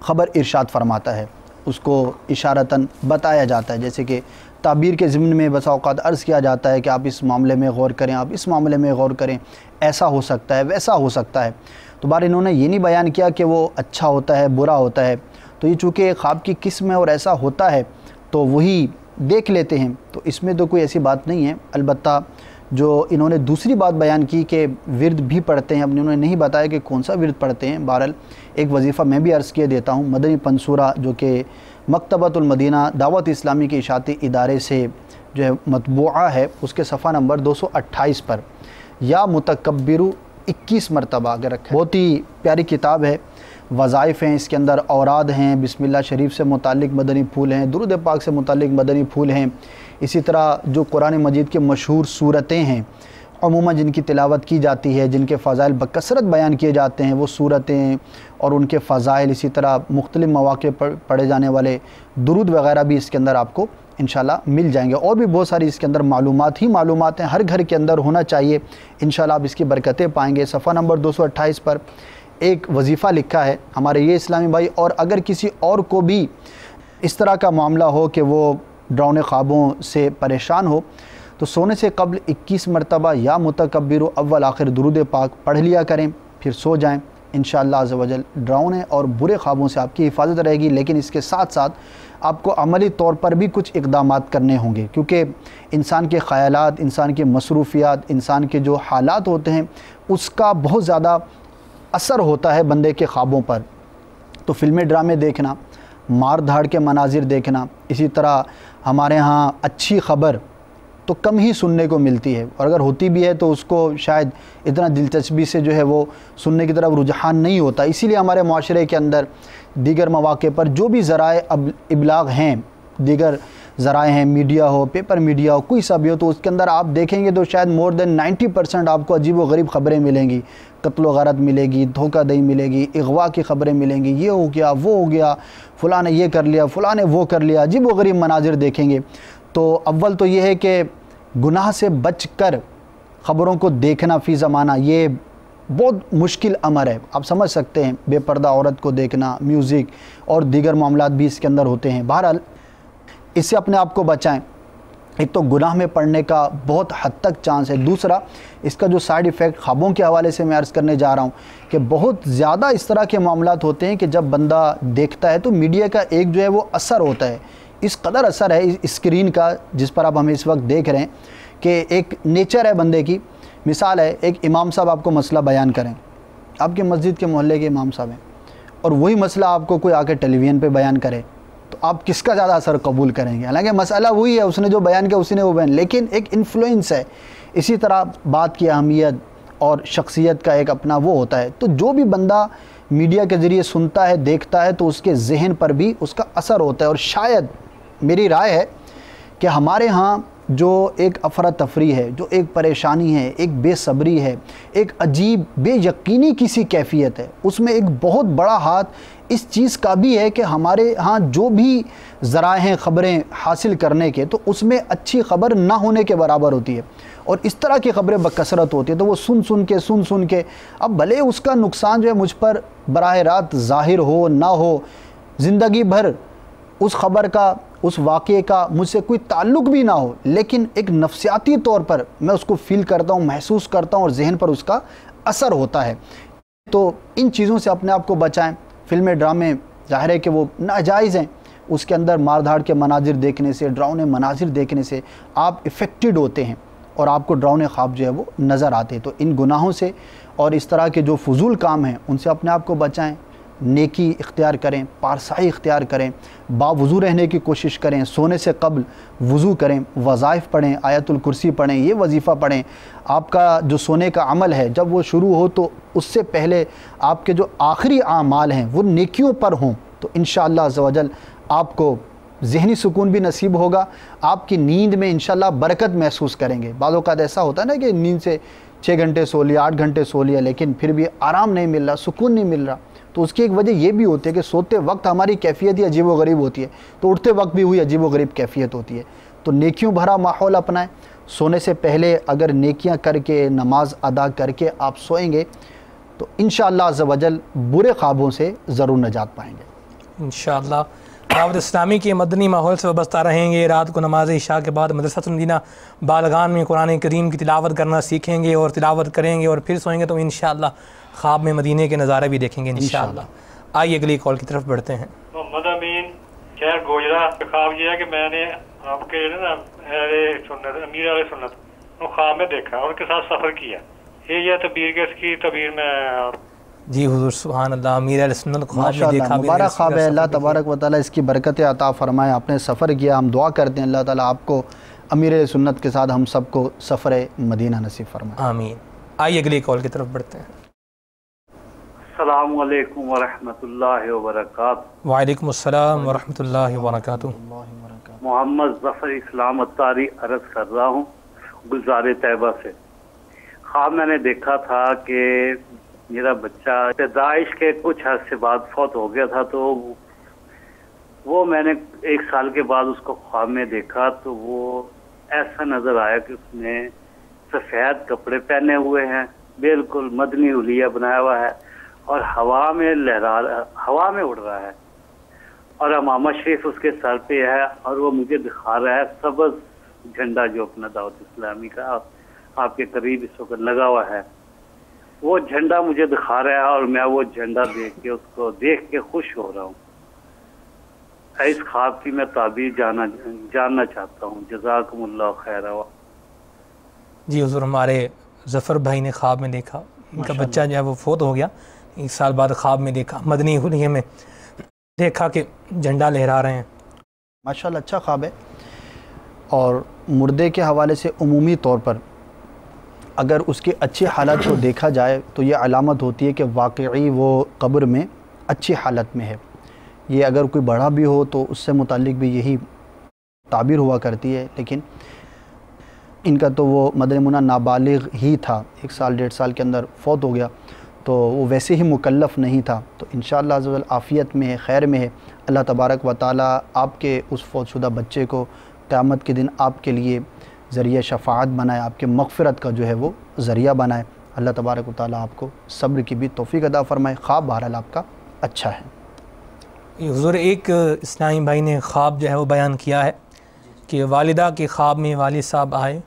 خبر ارشاد فرماتا ہے، اس کو اشارتاً بتایا جاتا ہے. جیسے کہ تعبیر کے ضمن میں بسا اوقات عرض کیا جاتا ہے کہ آپ اس معاملے میں غور کریں، آپ اس معاملے میں غور کریں، ایسا ہو سکتا ہے، ویسا ہو سکتا ہے. تو بار انہوں نے یہ نہیں بیان کیا کہ وہ اچھا ہوتا ہے، برا ہوتا ہے. تو یہ چونکہ خواب کی قسم ہے اور ایسا ہوتا ہے تو وہی دیکھ لیتے ہیں، تو اس میں تو کوئی ایسی بات نہیں ہے. البتہ جو انہوں نے دوسری بات بیان کی کہ ورد بھی پڑھتے ہیں، انہوں نے نہیں بتایا کہ کون سا ورد پڑھتے ہیں. بہرحال ایک وظیفہ میں بھی عرض کیے دیتا ہوں. مدنی پنصورہ جو کہ مکتبۃ المدینہ دعوت اسلامی کے اشاعتی ادارے سے جو ہے مطبوعہ ہے، اس کے صفحہ نمبر 228 پر یا متکبرو 21 مرتبہ اگر رکھا. بہت ہی پیاری کتاب ہے. وظائف ہیں اس کے اندر، اوراد ہیں، بسم اللہ شریف سے متعلق مدنی پھول ہیں، درود پاک سے متعلق مدنی پھول ہیں. اسی طرح جو قرآن مجید کے مشہور صورتیں ہیں عموماً جن کی تلاوت کی جاتی ہے، جن کے فضائل بکثرت بیان کیے جاتے ہیں، وہ صورتیں اور ان کے فضائل، اسی طرح مختلف مواقع پر پڑھے جانے والے درود وغیرہ بھی اس کے اندر آپ کو انشاءاللہ مل جائیں گے. اور بھی بہت ساری اس کے اندر معلومات ہیں، ہر گھر کے اندر ہونا چاہیے. انشاءاللہ آپ اس کی برکتیں پائیں گے. صفحہ نمبر 228 پر ایک وظیفہ لکھا ہے ہمارے یہ اسلامی بھائی. اور اگر کسی اور کو بھی اس طرح کا معاملہ ہو کہ وہ ڈراؤنے خوابوں سے پریشان ہو، تو سونے سے قبل 21 مرتبہ یا متکبر اول آخر درود پاک پڑھ لیا کریں، پھر سو جائیں. انشاءاللہ عز و جل ڈراؤنے اور برے خوابوں سے آپ کی حفاظت رہے گی. لیکن اس کے ساتھ ساتھ آپ کو عملی طور پر بھی کچھ اقدامات کرنے ہوں گے، کیونکہ انسان کے خیالات، انسان کی مصروفیات، انسان کے جو حالات ہوتے ہیں اس کا بہت زیادہ اثر ہوتا ہے بندے کے خوابوں پر. تو فلمیں ڈرامے دیکھنا، مار دھاڑ کے مناظر دیکھنا، اسی طرح ہمارے ہاں اچھی خبر تو کم ہی سننے کو ملتی ہے، اور اگر ہوتی بھی ہے تو اس کو شاید اتنا دلچسپی سے جو ہے وہ سننے کی طرف رجحان نہیں ہوتا۔ اسی لیے ہمارے معاشرے کے اندر دیگر مواقع پر جو بھی ذرائع ابلاغ ہیں، دیگر ذرائع ہیں، میڈیا ہو، پیپر میڈیا ہو، کوئی سا بھی ہو، تو اس کے اندر آپ دیکھیں گے تو شاید مور دین 90% آپ کو عجیب و غریب خبریں ملیں گی، قتل و غارت ملے گی، دھوکہ دہی ملے گی، اغوا کی خبریں ملیں گی، یہ ہو گیا، وہ ہو گیا، فلاں نے یہ کر لیا، فلاں نے وہ کر لیا، عجیب و غریب مناظر دیکھیں گے۔ تو اول تو یہ ہے کہ گناہ سے بچ کر خبروں کو دیکھنا فی زمانہ یہ بہت مشکل امر ہے۔ آپ سمجھ سکتے ہیں بے پردہ عورت کو دیکھنا، میوزک اور دیگر معاملات بھی اس کے اندر ہوتے ہیں۔ بہرحال اس سے اپنے آپ کو بچائیں۔ ایک تو گناہ میں پڑنے کا بہت حد تک چانس ہے، دوسرا اس کا جو سائیڈ ایفیکٹ خوابوں کے حوالے سے میں عرض کرنے جا رہا ہوں کہ بہت زیادہ اس طرح کے معاملات ہوتے ہیں کہ جب بندہ دیکھتا ہے تو میڈیا کا ایک جو ہے وہ اثر ہوتا ہے، اس قدر اثر ہے اس اسکرین کا جس پر آپ ہمیں اس وقت دیکھ رہے ہیں کہ ایک نیچر ہے بندے کی۔ مثال ہے، ایک امام صاحب آپ کو مسئلہ بیان کریں، آپ کے مسجد کے محلے کے امام صاحب ہیں، اور وہی مسئلہ آپ کو کوئی آ کے ٹیلی ویژن پہ بیان کرے تو آپ کس کا زیادہ اثر قبول کریں گے؟ حالانکہ مسئلہ وہی ہے، اس نے جو بیان کیا اسی نے وہ بیان، لیکن ایک انفلوئنس ہے۔ اسی طرح بات کی اہمیت اور شخصیت کا ایک اپنا وہ ہوتا ہے، تو جو بھی بندہ میڈیا کے ذریعے سنتا ہے، دیکھتا ہے، تو اس کے ذہن پر بھی اس کا اثر ہوتا ہے۔ اور شاید میری رائے ہے کہ ہمارے ہاں جو ایک افراتفری ہے، جو ایک پریشانی ہے، ایک بے صبری ہے، ایک عجیب بے یقینی کسی کیفیت ہے، اس میں ایک بہت بڑا ہاتھ اس چیز کا بھی ہے کہ ہمارے ہاں جو بھی ذرائع ہیں خبریں حاصل کرنے کے، تو اس میں اچھی خبر نہ ہونے کے برابر ہوتی ہے، اور اس طرح کی خبریں بکثرت ہوتی ہیں، تو وہ سن کے اب بھلے اس کا نقصان جو ہے مجھ پر براہ راست ظاہر ہو نہ ہو، زندگی بھر اس خبر کا، اس واقعے کا مجھ سے کوئی تعلق بھی نہ ہو، لیکن ایک نفسیاتی طور پر میں اس کو فیل کرتا ہوں، محسوس کرتا ہوں، اور ذہن پر اس کا اثر ہوتا ہے۔ تو ان چیزوں سے اپنے آپ کو بچائیں۔ فلمیں، ڈرامے ظاہر ہے کہ وہ ناجائز ہیں، اس کے اندر مار دھاڑ کے مناظر دیکھنے سے، ڈراؤنے مناظر دیکھنے سے آپ افیکٹڈ ہوتے ہیں اور آپ کو ڈراؤنے خواب جو ہے وہ نظر آتے ہیں۔ تو ان گناہوں سے اور اس طرح کے جو فضول کام ہیں ان سے اپنے آپ کو بچائیں، نیکی اختیار کریں، پارسائی اختیار کریں، باوضو رہنے کی کوشش کریں، سونے سے قبل وضو کریں، وظائف پڑھیں، آیت الکرسی پڑھیں، یہ وظیفہ پڑھیں۔ آپ کا جو سونے کا عمل ہے جب وہ شروع ہو تو اس سے پہلے آپ کے جو آخری اعمال ہیں وہ نیکیوں پر ہوں، تو انشاءاللہ عز و جل آپ کو ذہنی سکون بھی نصیب ہوگا، آپ کی نیند میں انشاءاللہ برکت محسوس کریں گے۔ بعض اوقات ایسا ہوتا ہے نا کہ نیند سے 6 گھنٹے سو لیا، 8 گھنٹے سو لیا، لیکن پھر بھی آرام نہیں مل رہا، سکون نہیں مل رہا، تو اس کی ایک وجہ یہ بھی ہوتی ہے کہ سوتے وقت ہماری کیفیت ہی عجیب و غریب ہوتی ہے، تو اٹھتے وقت بھی ہوئی عجیب و غریب کیفیت ہوتی ہے۔ تو نیکیوں بھرا ماحول اپنائیں، سونے سے پہلے اگر نیکیاں کر کے، نماز ادا کر کے آپ سوئیں گے تو انشاءاللہ عز و جل برے خوابوں سے ضرور نجات پائیں گے انشاءاللہ۔ دعوت اسلامی کے مدنی ماحول سے وابستہ رہیں گے، رات کو نماز عشاء کے بعد مدرسۃ المدینہ بالغان میں قرآن کریم کی تلاوت کرنا سیکھیں گے اور تلاوت کریں گے، اور پھر سوئیں گے تو انشاءاللہ خواب میں مدینے کے نظارے بھی دیکھیں گے انشاءاللہ۔ آئیے اگلی کال کی طرف بڑھتے ہیں۔ محمد امین شہر گوجرا، خواب یہ ہے کہ میں نے آپ کے امیر علیہ سنت خواب میں دیکھا اور ان کے ساتھ سفر کیا، یہ تعبیر کے اس کی تعبیر میں جی حضور سبحان اللہ، امیر علیہ سنت خواب میں دیکھا، مبارک خواب ہے، اللہ تبارک و تعالیٰ اس کی برکتیں عطا فرمائے۔ آپ نے سفر کیا، ہم دعا کرتے ہیں اللہ تعالیٰ آپ کو امیر علیہ سنت کے ساتھ ہم سب کو سفر مدینہ نصیب فرمائے، آمین۔ آئیے اگلی کال کی طرف بڑھتے ہیں۔ السلام علیکم ورحمۃ اللہ وبرکاتہ۔ وعلیکم السلام ورحمۃ اللہ وبرکاتہ۔ محمد ظفر اسلام اتاری عرض کر رہا ہوں گلزار طیبہ سے۔ خواب میں نے دیکھا تھا کہ میرا بچہ پیدائش کے کچھ عرصے بعد فوت ہو گیا تھا، تو وہ میں نے 1 سال کے بعد اس کو خواب میں دیکھا تو وہ ایسا نظر آیا کہ اس نے سفید کپڑے پہنے ہوئے ہیں، بالکل مدنی حلیہ بنایا ہوا ہے اور ہوا میں اڑ رہا ہے، اور امامہ شریف اس کے سر پہ ہے، اور وہ مجھے دکھا رہا ہے سبز جھنڈا جو اپنا دعوت اسلامی کا آپ کے قریب اس وقت لگا ہوا ہے، وہ جھنڈا مجھے دکھا رہا ہے، اور میں وہ جھنڈا دیکھ کے اس کو دیکھ کے خوش ہو رہا ہوں۔ اس خواب کی میں تعبیر جاننا چاہتا ہوں، جزاکم اللہ خیر۔ جی حضور، ہمارے ظفر بھائی نے خواب میں دیکھا، ان کا بچہ جو ہے وہ فوت ہو گیا، 1 سال بعد خواب میں دیکھا، مدنی حلیے میں دیکھا کہ جھنڈا لہرا رہے ہیں۔ ماشاءاللہ اچھا خواب ہے، اور مردے کے حوالے سے عمومی طور پر اگر اس کے اچھی حالت کو دیکھا جائے تو یہ علامت ہوتی ہے کہ واقعی وہ قبر میں اچھی حالت میں ہے. یہ اگر کوئی بڑا بھی ہو تو اس سے متعلق بھی یہی تعبیر ہوا کرتی ہے، لیکن ان کا تو وہ مدنی منع نابالغ ہی تھا، 1 سال 1.5 سال کے اندر فوت ہو گیا، تو وہ ویسے ہی مکلف نہیں تھا. تو انشاءاللہ عز و جل عافیت میں ہے، خیر میں ہے. اللہ تبارک و تعالی آپ کے اس فوت شدہ بچے کو قیامت کے دن آپ کے لیے ذریعہ شفاعت بنائے، آپ کے مغفرت کا جو ہے وہ ذریعہ بنائے. اللہ تبارک و تعالی آپ کو صبر کی بھی توفیق عطا فرمائے. خواب بہرحال آپ کا اچھا ہے. حضور ایک اسلامی بھائی نے خواب جو ہے وہ بیان کیا ہے کہ والدہ کے خواب میں والد صاحب آئے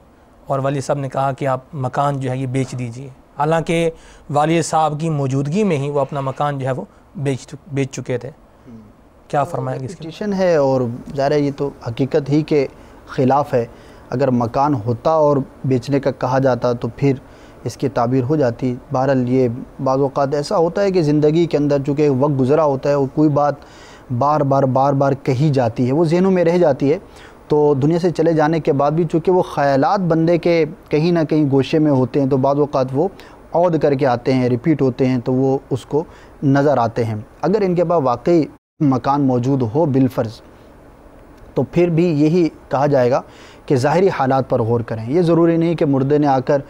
اور والد صاحب نے کہا کہ آپ مکان جو ہے یہ بیچ دیجئے، حالانکہ والد صاحب کی موجودگی میں ہی وہ اپنا مکان جو ہے وہ بیچ چکے تھے. کیا فرمائے گی اس کی؟ ریپیٹیشن ہے اور ظاہر ہے یہ تو حقیقت ہی کے خلاف ہے. اگر مکان ہوتا اور بیچنے کا کہا جاتا تو پھر اس کی تعبیر ہو جاتی. بہرحال یہ بعض اوقات ایسا ہوتا ہے کہ زندگی کے اندر چونکہ وقت گزرا ہوتا ہے اور کوئی بات بار بار کہی جاتی ہے، وہ ذہنوں میں رہ جاتی ہے، تو دنیا سے چلے جانے کے بعد بھی چونکہ وہ خیالات بندے کے کہیں نہ کہیں گوشے میں ہوتے ہیں تو بعض اوقات وہ عود کر کے آتے ہیں، ریپیٹ ہوتے ہیں، تو وہ اس کو نظر آتے ہیں. اگر ان کے پاس واقعی مکان موجود ہو بالفرض تو پھر بھی یہی کہا جائے گا کہ ظاہری حالات پر غور کریں. یہ ضروری نہیں کہ مردے نے آ کر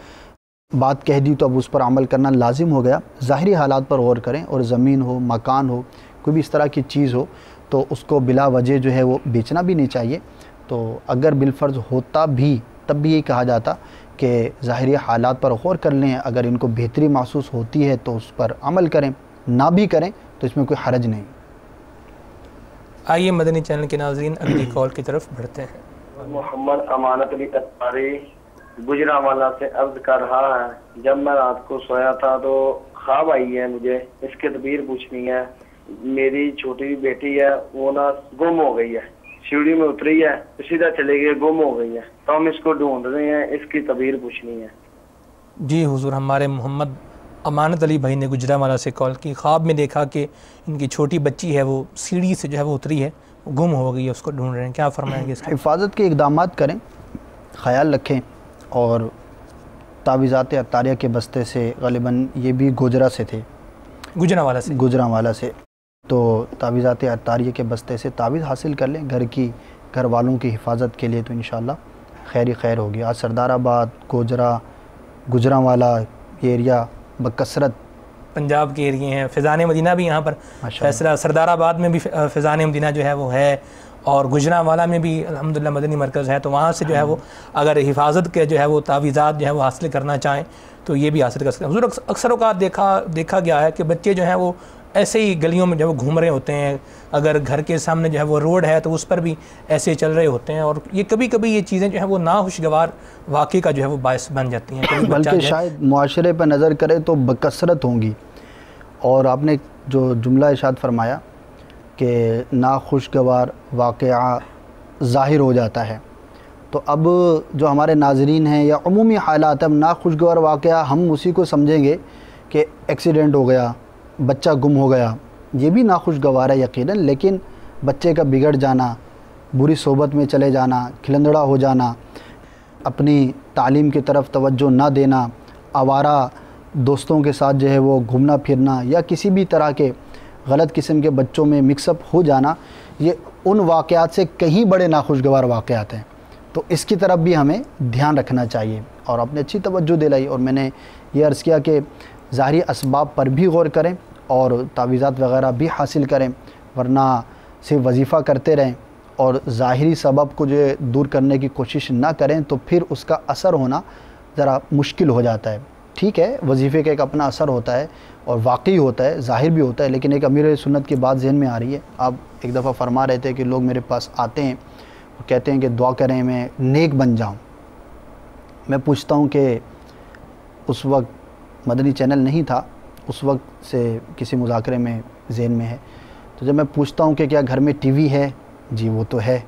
بات کہہ دی تو اب اس پر عمل کرنا لازم ہو گیا. ظاہری حالات پر غور کریں اور زمین ہو، مکان ہو، کوئی بھی اس طرح کی چیز ہو تو اس کو بلا وجہ جو ہے وہ بیچنا بھی نہیں چاہیے. تو اگر بالفرض ہوتا بھی تب بھی یہی کہا جاتا کہ ظاہری حالات پر غور کر لیں، اگر ان کو بہتری محسوس ہوتی ہے تو اس پر عمل کریں، نہ بھی کریں تو اس میں کوئی حرج نہیں. آئیے مدنی چینل کے ناظرین اگلی کال کی طرف بڑھتے ہیں. محمد امانت علی اتاری گجرانوالہ سے عرض کر رہا ہے، جب میں رات کو سویا تھا تو خواب آئی ہے مجھے، اس کی تدبیر پوچھنی ہے. میری چھوٹی بیٹی ہے وہ نا گم ہو گئی ہے، سیڑھی میں اتری ہے سیدھا چلے گئی، گم ہو گئی ہے، تو ہم اس کو ڈھونڈ رہے ہیں، اس کی تدبیر پوچھنی ہے. جی حضور، ہمارے محمد امانت علی بھائی نے گجرانوالہ سے کال کی. خواب میں دیکھا کہ ان کی چھوٹی بچی ہے وہ سیڑھی سے جو ہے وہ اتری ہے، گم ہو گئی ہے، اس کو ڈھونڈ رہے ہیں. کیا فرمائیں گے اس کا؟ حفاظت کے اقدامات کریں، خیال رکھیں، اور تعویذات عطاریہ کے بستے سے غالباً یہ بھی گوجرا سے تھے، گجرانوالہ سے تو تعویذات عطاریہ کے بستے سے تعویذ حاصل کر لیں گھر والوں کی حفاظت کے لیے، تو انشاءاللہ خیر ہی خیر ہوگی. آج سردار آباد، گجرانوالہ یہ ایریا بکثرت پنجاب کے ایریے ہیں. فیضان مدینہ بھی یہاں پر فیصلہ، سردار آباد میں بھی فیضان مدینہ جو ہے وہ ہے، اور گجرانوالہ میں بھی الحمدللہ مدنی مرکز ہے. تو وہاں سے جو ہے وہ اگر حفاظت کے جو ہے وہ تعویذات جو ہے وہ حاصل کرنا چاہیں تو یہ بھی حاصل کر سکتے ہیں. حضور اکثر اوقات دیکھا گیا ہے کہ بچے جو ہیں وہ ایسے ہی گلیوں میں جو وہ گھوم رہے ہوتے ہیں، اگر گھر کے سامنے جو ہے وہ روڈ ہے تو اس پر بھی ایسے چل رہے ہوتے ہیں، اور یہ کبھی یہ چیزیں جو ہیں وہ ناخوشگوار واقعے کا جو ہے وہ باعث بن جاتی ہیں. بلکہ شاید معاشرے پر نظر کرے تو بکثرت ہوں گی. اور آپ نے جو جملہ ارشاد فرمایا کہ ناخوشگوار واقعہ ظاہر ہو جاتا ہے، تو اب جو ہمارے ناظرین ہیں یا عمومی حالات، اب ناخوشگوار واقعہ ہم اسی کو سمجھیں گے کہ ایکسیڈنٹ ہو گیا، بچہ گم ہو گیا، یہ بھی ناخوشگوار ہے یقیناً. لیکن بچے کا بگڑ جانا، بری صحبت میں چلے جانا، کھلندڑا ہو جانا، اپنی تعلیم کی طرف توجہ نہ دینا، آوارہ دوستوں کے ساتھ جو ہے وہ گھومنا پھرنا، یا کسی بھی طرح کے غلط قسم کے بچوں میں مکس اپ ہو جانا، یہ ان واقعات سے کہیں بڑے ناخوشگوار واقعات ہیں. تو اس کی طرف بھی ہمیں دھیان رکھنا چاہیے اور اپنے اچھی توجہ دلائی. اور میں نے یہ عرض کیا کہ ظاہری اسباب پر بھی غور کریں اور تعویذات وغیرہ بھی حاصل کریں، ورنہ صرف وظیفہ کرتے رہیں اور ظاہری سبب کو جو دور کرنے کی کوشش نہ کریں تو پھر اس کا اثر ہونا ذرا مشکل ہو جاتا ہے. ٹھیک ہے، وظیفے کا ایک اپنا اثر ہوتا ہے اور واقعی ہوتا ہے، ظاہر بھی ہوتا ہے، لیکن ایک امیر سنت کی بات ذہن میں آ رہی ہے. آپ ایک دفعہ فرما رہے تھے کہ لوگ میرے پاس آتے ہیں اور کہتے ہیں کہ دعا کریں میں نیک بن جاؤں. میں پوچھتا ہوں کہ اس وقت مدنی چینل نہیں تھا، اس وقت سے کسی مذاکرے میں ذہن میں ہے، تو جب میں پوچھتا ہوں کہ کیا گھر میں ٹی وی ہے؟ جی وہ تو ہے،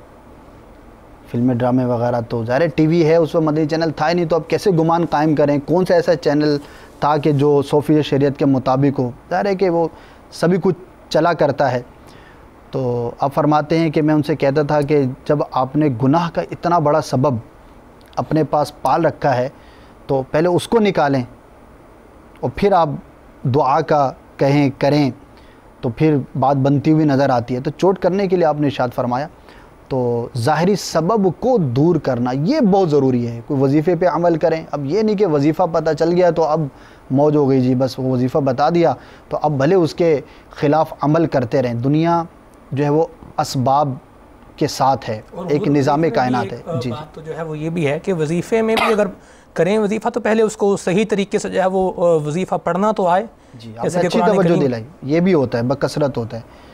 فلمیں ڈرامے وغیرہ تو ظاہر ٹی وی ہے، اس وقت مدنی چینل تھا ہی نہیں، تو اب کیسے گمان قائم کریں کون سا ایسا چینل تھا کہ جو 100% شریعت کے مطابق ہو؟ ظاہر ہے کہ وہ سبھی کچھ چلا کرتا ہے. تو آپ فرماتے ہیں کہ میں ان سے کہتا تھا کہ جب آپ نے گناہ کا اتنا بڑا سبب اپنے پاس پال رکھا ہے تو پہلے اس کو نکالیں اور پھر آپ دعا کا کہیں کریں تو پھر بات بنتی ہوئی نظر آتی ہے. تو چوٹ کرنے کے لیے آپ نے ارشاد فرمایا تو ظاہری سبب کو دور کرنا یہ بہت ضروری ہے. کوئی وظیفے پہ عمل کریں, اب یہ نہیں کہ وظیفہ پتہ چل گیا تو اب موج ہو گئی جی, بس وہ وظیفہ بتا دیا تو اب بھلے اس کے خلاف عمل کرتے رہیں. دنیا جو ہے وہ اسباب کے ساتھ ہے, ایک نظام کائنات ہے. جی بات تو جو ہے وہ یہ بھی ہے کہ وظیفے میں بھی اگر کریں وظیفہ تو پہلے اس کو صحیح طریقے سے جو ہے وہ وظیفہ پڑھنا تو آئے. جی آپ نے اچھی توجہ دلائی, یہ بھی ہوتا ہے, بکثرت ہوتا ہے.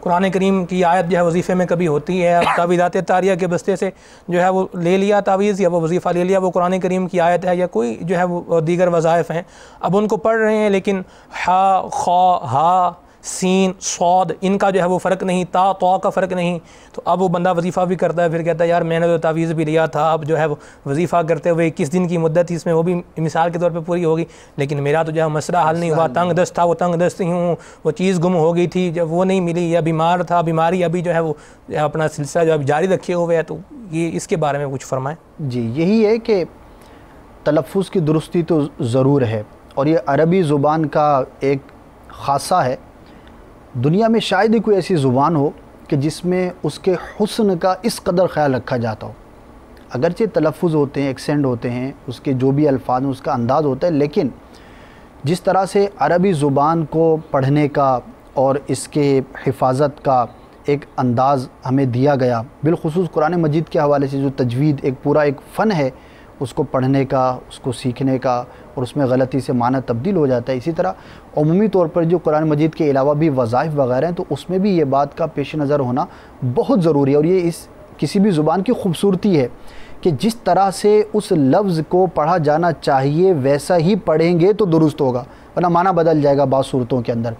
قرآن کریم کی آیت جو ہے وظیفے میں کبھی ہوتی ہے, تعویذات طاریہ کے بستے سے جو ہے وہ لے لیا تعویذ یا وہ وظیفہ لے لیا, وہ قرآن کریم کی آیت ہے یا کوئی جو ہے وہ دیگر وظائف ہیں, اب ان کو پڑھ رہے ہیں لیکن ہا خا ہا سین صاد ان کا جو ہے وہ فرق نہیں, تا طا کا فرق نہیں, تو اب وہ بندہ وظیفہ بھی کرتا ہے پھر کہتا ہے یار میں نے تو تعویذ بھی لیا تھا, اب جو ہے وہ وظیفہ کرتے ہوئے 21 دن کی مدت تھی اس میں وہ بھی مثال کے طور پہ پوری ہوگی لیکن میرا تو جو ہے مسئلہ حل نہیں ہوا, تنگ دست تھا وہ تنگ دست ہی ہوں, وہ چیز گم ہو گئی تھی جب وہ نہیں ملی, یا بیمار تھا بیماری ابھی جو ہے وہ اپنا سلسلہ جو جاری رکھے ہوئے ہے. تو یہ اس کے بارے میں کچھ فرمائیں. جی یہی ہے کہ تلفظ کی درستی تو ضرور ہے اور یہ عربی زبان کا ایک خاصہ ہے. دنیا میں شاید ہی کوئی ایسی زبان ہو کہ جس میں اس کے حسن کا اس قدر خیال رکھا جاتا ہو. اگرچہ تلفظ ہوتے ہیں, ایکسینٹ ہوتے ہیں, اس کے جو بھی الفاظ ہیں اس کا انداز ہوتا ہے, لیکن جس طرح سے عربی زبان کو پڑھنے کا اور اس کے حفاظت کا ایک انداز ہمیں دیا گیا, بالخصوص قرآن مجید کے حوالے سے جو تجوید ایک پورا ایک فن ہے اس کو پڑھنے کا, اس کو سیکھنے کا, اور اس میں غلطی سے معنی تبدیل ہو جاتا ہے. اسی طرح عمومی طور پر جو قرآن مجید کے علاوہ بھی وظائف وغیرہ ہیں تو اس میں بھی یہ بات کا پیش نظر ہونا بہت ضروری ہے. اور یہ اس کسی بھی زبان کی خوبصورتی ہے کہ جس طرح سے اس لفظ کو پڑھا جانا چاہیے ویسا ہی پڑھیں گے تو درست ہوگا, ورنہ معنی بدل جائے گا بعض صورتوں کے اندر.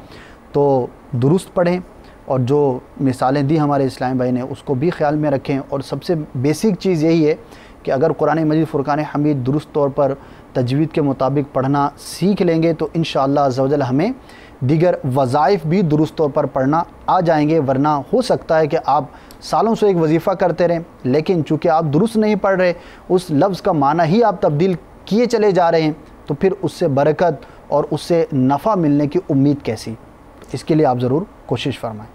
تو درست پڑھیں اور جو مثالیں دی ہمارے اسلامی بھائی نے اس کو بھی خیال میں رکھیں. اور سب سے بیسک چیز یہی ہے کہ اگر قرآن مجید فرقان حمید درست طور پر تجوید کے مطابق پڑھنا سیکھ لیں گے تو انشاءاللہ عز و جل ہمیں دیگر وظائف بھی درست طور پر پڑھنا آ جائیں گے. ورنہ ہو سکتا ہے کہ آپ سالوں سے ایک وظیفہ کرتے رہیں لیکن چونکہ آپ درست نہیں پڑھ رہے, اس لفظ کا معنی ہی آپ تبدیل کیے چلے جا رہے ہیں, تو پھر اس سے برکت اور اس سے نفع ملنے کی امید کیسی. اس کے لیے آپ ضرور کوشش فرمائیں.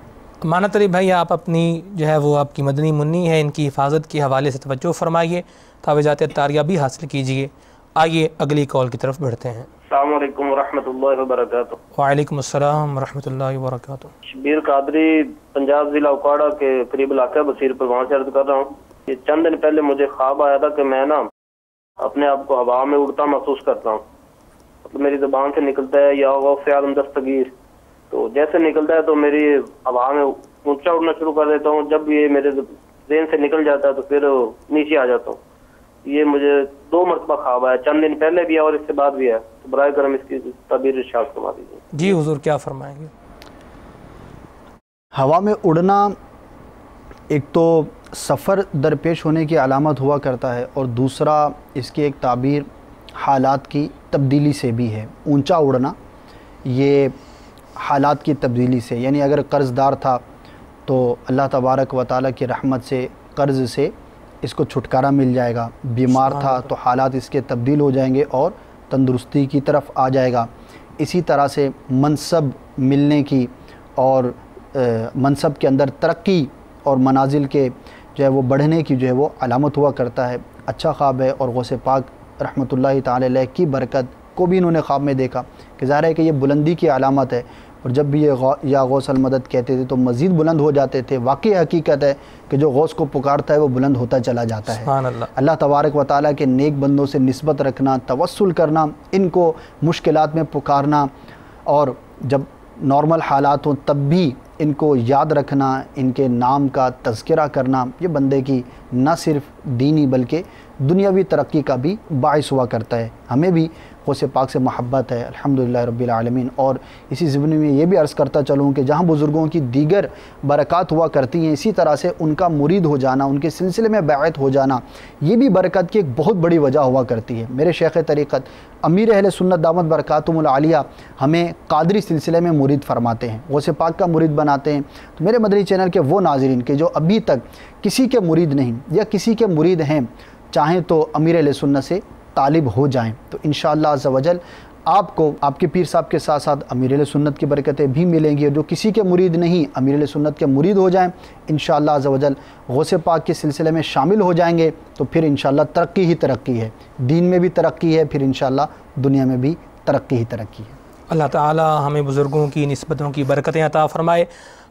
مانت علی بھائی آپ اپنی جو ہے وہ آپ کی مدنی منی ہے ان کی حفاظت کے حوالے سے توجہ فرمائیے, تعویذات طاریہ بھی حاصل کیجئے. آئیے اگلی کال کی طرف بڑھتے ہیں. السلام علیکم ورحمۃ اللہ وبرکاتہ. وعلیکم السلام ورحمۃ اللہ وبرکاتہ. شبیر قادری پنجاب ضلع اکواڑہ کے قریب علاقہ بصیر پر وہاں سے عرض کر رہا ہوں. یہ چند دن پہلے مجھے خواب آیا تھا کہ میں نا اپنے آپ کو ہوا میں اڑتا محسوس کرتا ہوں. مطلب میری زبان سے نکلتا ہے یا غوث عالم دستگیر, تو جیسے نکلتا ہے تو میری ہوا میں اونچا اڑنا شروع کر دیتا ہوں. جب یہ میرے ذہن سے نکل جاتا ہے تو پھر نیچے آ جاتا ہوں. یہ مجھے 2 مرتبہ خواب آیا, چند دن پہلے بھی ہے اور اس سے بعد بھی ہے. تو برائے کرم اس کی تعبیر ارشاد فرما دیجیے. جی حضور کیا فرمائیں گے؟ ہوا میں اڑنا ایک تو سفر درپیش ہونے کی علامت ہوا کرتا ہے اور دوسرا اس کی ایک تعبیر حالات کی تبدیلی سے بھی ہے. اونچا اڑنا یہ حالات کی تبدیلی سے, یعنی اگر قرض دار تھا تو اللہ تبارک و تعالیٰ کی رحمت سے قرض سے اس کو چھٹکارا مل جائے گا. بیمار تھا تو حالات اس کے تبدیل ہو جائیں گے اور تندرستی کی طرف آ جائے گا. اسی طرح سے منصب ملنے کی اور منصب کے اندر ترقی اور منازل کے جو ہے وہ بڑھنے کی جو ہے وہ علامت ہوا کرتا ہے. اچھا خواب ہے اور غوث پاک رحمۃ اللہ تعالی علیہ کی برکت کو بھی انہوں نے خواب میں دیکھا کہ ظاہر ہے کہ یہ بلندی کی علامت ہے, اور جب بھی یہ یا غوث المدد کہتے تھے تو مزید بلند ہو جاتے تھے. واقعی حقیقت ہے کہ جو غوث کو پکارتا ہے وہ بلند ہوتا چلا جاتا ہے. سبحان اللہ. اللہ تبارک و تعالیٰ کے نیک بندوں سے نسبت رکھنا, توسل کرنا, ان کو مشکلات میں پکارنا, اور جب نارمل حالات ہوں تب بھی ان کو یاد رکھنا, ان کے نام کا تذکرہ کرنا, یہ بندے کی نہ صرف دینی بلکہ دنیاوی ترقی کا بھی باعث ہوا کرتا ہے۔ ہمیں بھی غوث پاک سے محبت ہے الحمدللہ رب العالمین، اور اسی ضمن میں یہ بھی عرض کرتا چلوں کہ جہاں بزرگوں کی دیگر برکات ہوا کرتی ہیں، اسی طرح سے ان کا مرید ہو جانا، ان کے سلسلے میں بیعت ہو جانا، یہ بھی برکت کی ایک بہت بڑی وجہ ہوا کرتی ہے۔ میرے شیخ طریقت امیر اہل سنت دامت برکاتہم العالیہ ہمیں قادری سلسلے میں مرید فرماتے ہیں، غوث پاک کا مرید بناتے ہیں۔ تو میرے مدنی چینل کے وہ ناظرین کہ جو ابھی تک کسی کے مرید نہیں یا کسی کے مرید ہیں، چاہیں تو امیر اہل سنت سے طالب ہو جائیں، تو انشاءاللہ عز و جل آپ کو آپ کے پیر صاحب کے ساتھ ساتھ امیر اہل سنت کی برکتیں بھی ملیں گی، اور جو کسی کے مرید نہیں امیر اہل سنت کے مرید ہو جائیں انشاءاللہ عز و جل غوث پاک کے سلسلے میں شامل ہو جائیں گے، تو پھر انشاءاللہ ترقی ہی ترقی ہے، دین میں بھی ترقی ہے، پھر انشاءاللہ دنیا میں بھی ترقی ہی ترقی ہے۔ اللہ تعالی ہمیں بزرگوں کی نسبتوں کی برکتیں عطا فرمائے۔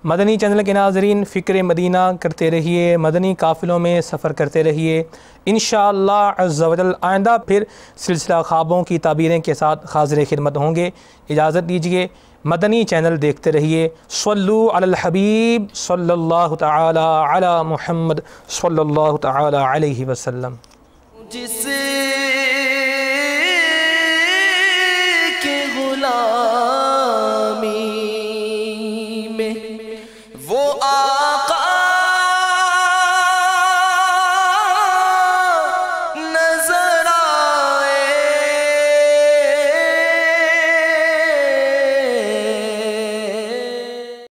مدنی چینل کے ناظرین فکر مدینہ کرتے رہیے، مدنی قافلوں میں سفر کرتے رہیے، انشاءاللہ عز و جل آئندہ پھر سلسلہ خوابوں کی تعبیریں کے ساتھ حاضر خدمت ہوں گے۔ اجازت دیجیے، مدنی چینل دیکھتے رہیے۔ صلو علی الحبیب صلی اللہ تعالی علی محمد صلی اللہ تعالی علیہ وسلم۔ جس کے غلامی میں